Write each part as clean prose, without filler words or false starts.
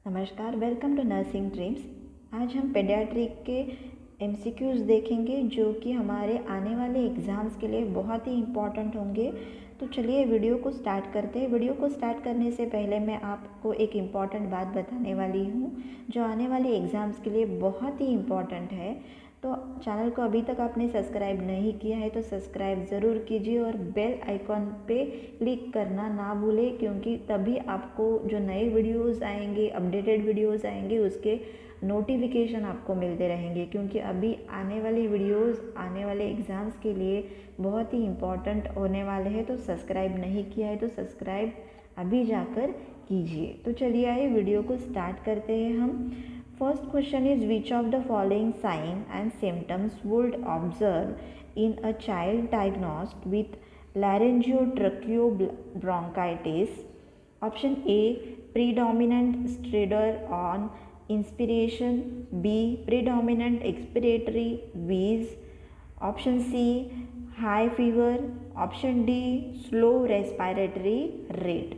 नमस्कार, welcome to nursing dreams. आज हम पेडियाट्रिक के एमसीक्यूज़ देखेंगे जो कि हमारे आने वाले एग्ज़ाम्स के लिए बहुत ही इम्पॉर्टेंट होंगे। तो चलिए वीडियो को स्टार्ट करते हैं। वीडियो को स्टार्ट करने से पहले मैं आपको एक इम्पॉर्टेंट बात बताने वाली हूँ जो आने वाले एग्ज़ाम्स के लिए बहुत ही इम्पॉर्टेंट है। तो चैनल को अभी तक आपने सब्सक्राइब नहीं किया है तो सब्सक्राइब ज़रूर कीजिए और बेल आइकॉन पे क्लिक करना ना भूलें, क्योंकि तभी आपको जो नए वीडियोस आएंगे, अपडेटेड वीडियोस आएंगे, उसके नोटिफिकेशन आपको मिलते रहेंगे। क्योंकि अभी आने वाली वीडियोस आने वाले एग्ज़ाम्स के लिए बहुत ही इम्पॉर्टेंट होने वाले हैं। तो सब्सक्राइब नहीं किया है तो सब्सक्राइब अभी जाकर कीजिए। तो चलिए आइए वीडियो को स्टार्ट करते हैं हम। First question is, which of the following signs and symptoms would observe in a child diagnosed with laryngotracheobronchitis? Option A, predominant stridor on inspiration. B, predominant expiratory wheeze. Option C, high fever. Option D, slow respiratory rate.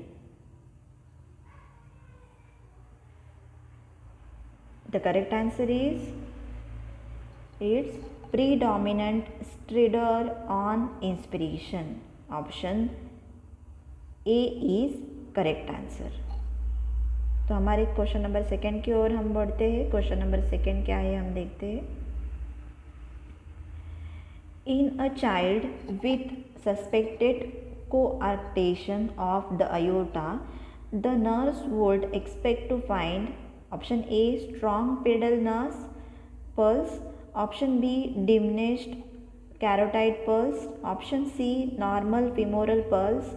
The correct answer is it's predominant stridor on inspiration. Option A is correct answer. तो हमारे question number second की ओर हम बढ़ते हैं। Question number second क्या है हम देखते हैं। In a child with suspected coarctation of the aorta, the nurse would expect to find Option A, strong pedal nurse pulse. Option B, diminished carotid pulse. Option C, normal femoral pulse.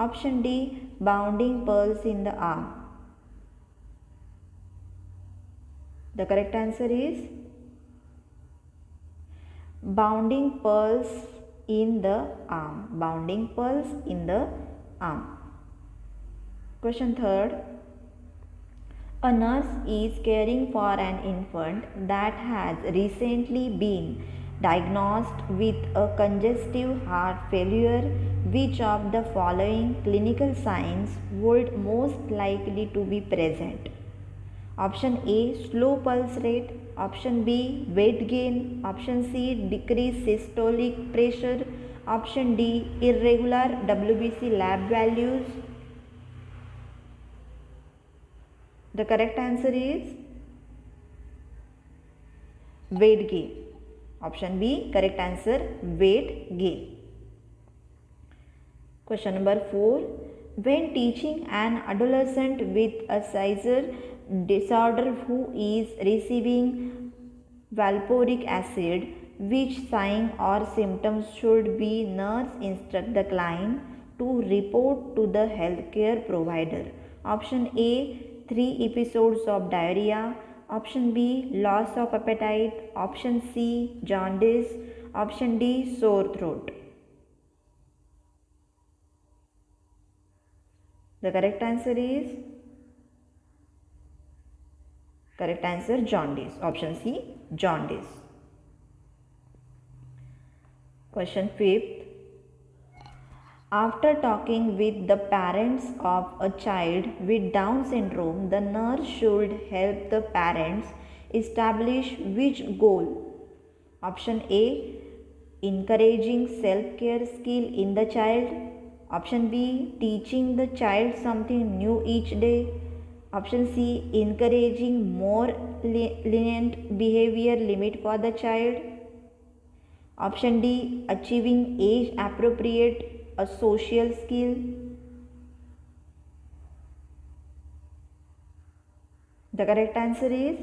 Option D, bounding pulse in the arm. The correct answer is bounding pulse in the arm. Bounding pulse in the arm. Question third. A nurse is caring for an infant that has recently been diagnosed with a congestive heart failure. Which of the following clinical signs would most likely to be present? Option A, slow pulse rate. Option B, weight gain. Option C, decreased systolic pressure. Option D, irregular WBC lab values. The correct answer is weight gain. Option B, correct answer, weight gain. Question number 4. When teaching an adolescent with a seizure disorder who is receiving valproic acid, which sign or symptoms should be nurse instruct the client to report to the healthcare provider? Option A, 3 episodes of diarrhea. Option B, loss of appetite. Option C, jaundice. Option D, sore throat. The correct answer is jaundice. Option C, jaundice. Question 5th. After talking with the parents of a child with Down syndrome, the nurse should help the parents establish which goal? Option A, encouraging self-care skill in the child. Option B, teaching the child something new each day. Option C, encouraging more lenient behavior limit for the child. Option D, achieving age appropriate a social skill. The correct answer is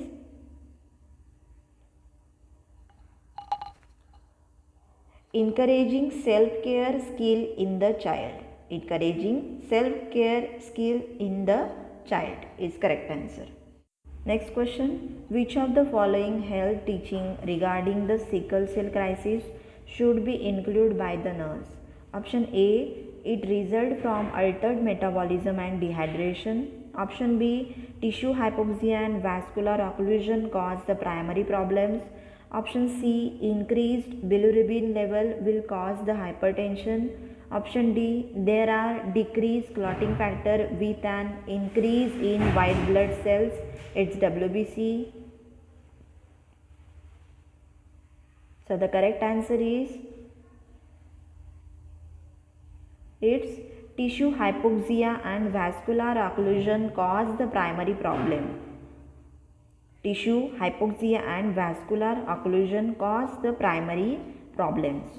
encouraging self-care skill in the child. Encouraging self-care skill in the child is correct answer. Next question. Which of the following health teaching regarding the sickle cell crisis should be included by the nurse? Option A, it results from altered metabolism and dehydration. Option B, tissue hypoxia and vascular occlusion cause the primary problems. Option C, increased bilirubin level will cause the hypertension. Option D, there are decreased clotting factor with an increase in white blood cells. It's WBC. So the correct answer is it's tissue hypoxia and vascular occlusion cause the primary problem. Tissue hypoxia and vascular occlusion cause the primary problems.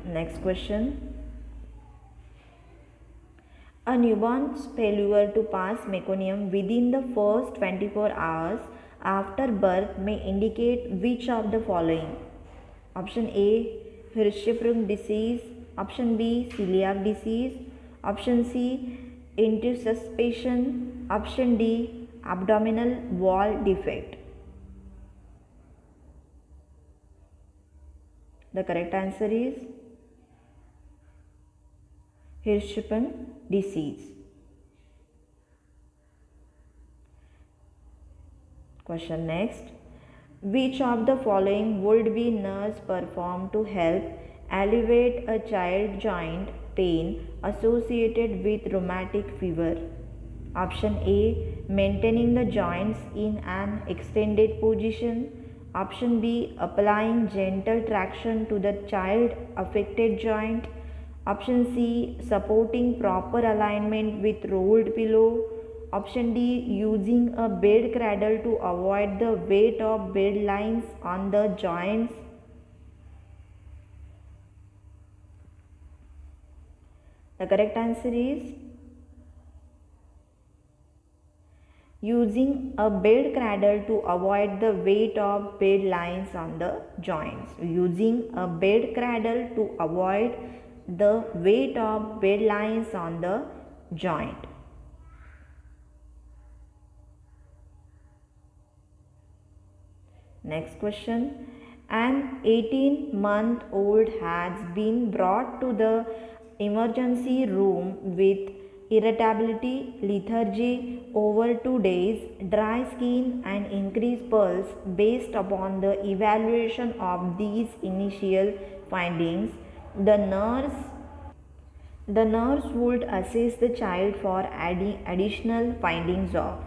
Next question. A newborn's failure to pass meconium within the first 24 hours after birth may indicate which of the following? Option A, Hirschsprung disease. Option B, celiac disease. Option C, intussuspension. Option D, abdominal wall defect. The correct answer is Hirschsprung disease. Question next. Which of the following would be nurse performed to help alleviate a child joint pain associated with rheumatic fever? Option A, maintaining the joints in an extended position. Option B, applying gentle traction to the child affected joint. Option C, supporting proper alignment with rolled pillow. Option D, using a bed cradle to avoid the weight of bed lines on the joints. The correct answer is using a bed cradle to avoid the weight of bed lines on the joints. Using a bed cradle to avoid the weight of bed lines on the joint. Next question. An 18-month-old has been brought to the emergency room with irritability, lethargy over 2 days, dry skin and increased pulse. Based upon the evaluation of these initial findings, the nurse would assess the child for additional findings of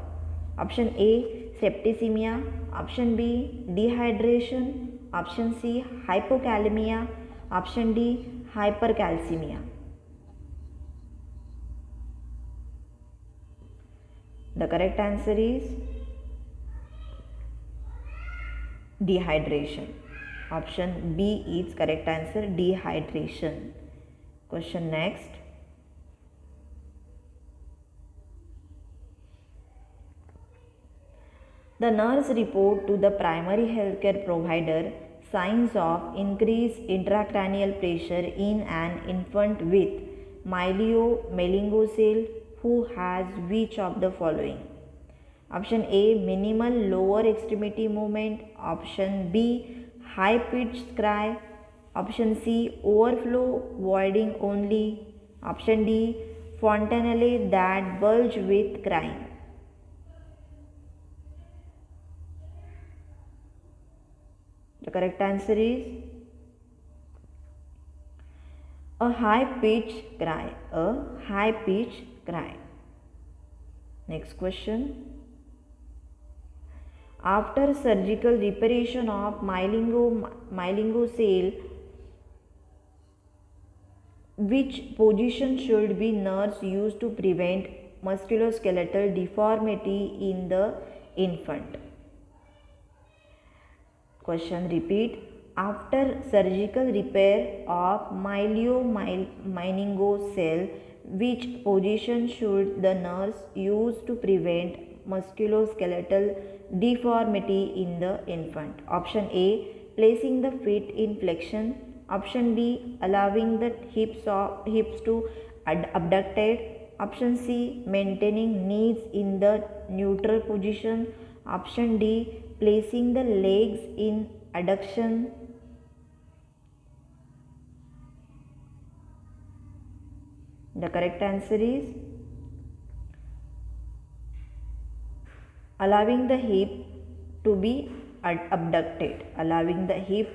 option A, septicemia, option B, dehydration, option C, hypokalemia, option D, hypercalcemia. The correct answer is dehydration. Option B is correct answer, dehydration. Question next. The nurse report to the primary healthcare provider signs of increased intracranial pressure in an infant with meningocele who has which of the following? Option A, minimal lower extremity movement. Option B, high pitched cry. Option C, overflow voiding only. Option D, fontanelle that bulge with crying. The correct answer is a high pitched cry. A high pitched cry. Next question. After surgical reparation of meningocele, which position should be nurse used to prevent musculoskeletal deformity in the infant? Question repeat. After surgical repair of meningocele, which position should the nurse use to prevent musculoskeletal deformity in the infant? Option A, placing the feet in flexion. Option B, allowing the hips to abducted. Option C, maintaining knees in the neutral position. Option D, placing the legs in adduction. The correct answer is allowing the hip to be abducted. Allowing the hip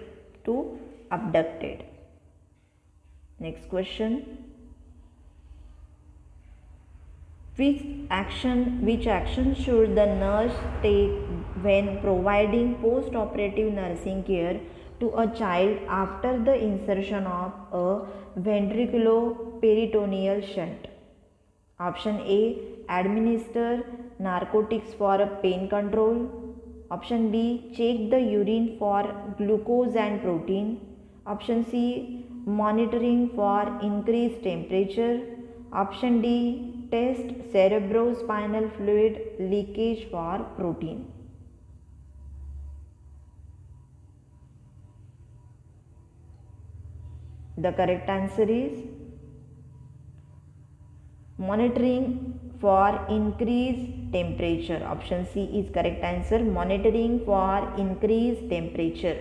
to abducted. Next question. Which action should the nurse take when providing post-operative nursing care to a child after the insertion of a ventriculoperitoneal shunt? Option A, administer narcotics for pain control. Option B, check the urine for glucose and protein. Option C, monitoring for increased temperature. Option D, test cerebrospinal fluid leakage for protein. The correct answer is monitoring for increased temperature. Option C is correct answer, monitoring for increased temperature.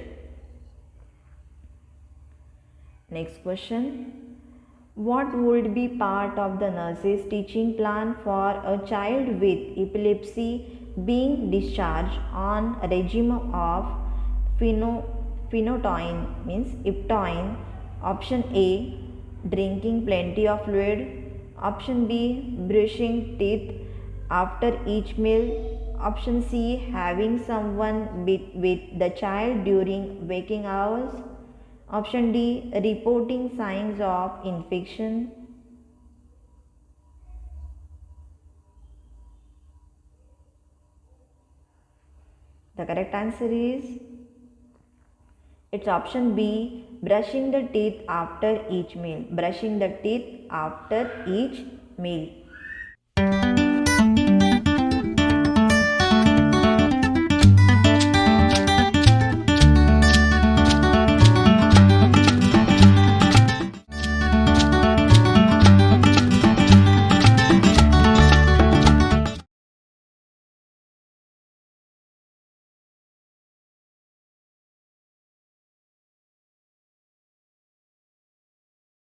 Next question. What would be part of the nurse's teaching plan for a child with epilepsy being discharged on a regime of phenytoin means iptoin? Option A, drinking plenty of fluid. Option B, brushing teeth after each meal. Option C, having someone with the child during waking hours. Option D, reporting signs of infection. The correct answer is, it's option B, brushing the teeth after each meal. Brushing the teeth after each meal.